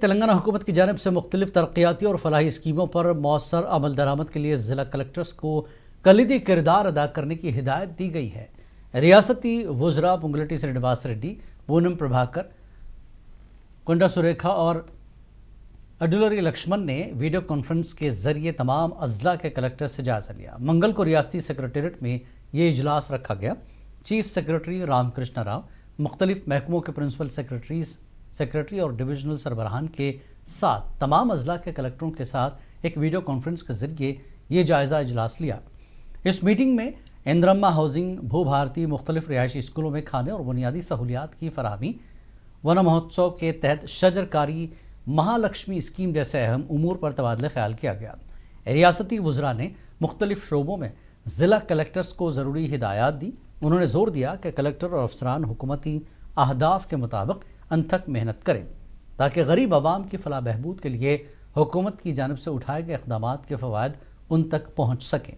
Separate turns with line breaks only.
تلنگانہ حکومت کی جانب سے مختلف ترقیاتی اور فلاحی اسکیموں پر مؤثر عمل درآمد کے لیے ضلع کلکٹرز کو کلیدی کردار ادا کرنے کی ہدایت دی گئی ہے۔ ریاستی وزراء پنگلٹی سرینواس ریڈی، پونم پربھاکر، کنڈا سریکھا اور اڈلوری لکشمن نے ویڈیو کانفرنس کے ذریعے تمام اضلاع کے کلکٹر سے جائزہ لیا۔ منگل کو ریاستی سیکریٹریٹ میں یہ اجلاس رکھا گیا۔ چیف سیکریٹری رام کرشنا راؤ، مختلف محکموں کے پرنسپل سیکریٹری اور ڈویژنل سربراہان کے ساتھ تمام اضلاع کے کلکٹروں کے ساتھ ایک ویڈیو کانفرنس کے ذریعے یہ جائزہ اجلاس لیا۔ اس میٹنگ میں اندرما ہاؤسنگ، بھو بھارتی، مختلف رہائشی اسکولوں میں کھانے اور بنیادی سہولیات کی فراہمی، ون مہوتسو کے تحت شجر کاری، مہالکشمی اسکیم جیسے اہم امور پر تبادلہ خیال کیا گیا۔ ریاستی وزراء نے مختلف شعبوں میں ضلع کلکٹرز کو ضروری ہدایات دی۔ انہوں نے زور دیا کہ کلکٹر اور افسران حکومتی اہداف کے مطابق انتھک محنت کریں تاکہ غریب عوام کی فلاح بہبود کے لیے حکومت کی جانب سے اٹھائے گئے اقدامات کے فوائد ان تک پہنچ سکیں۔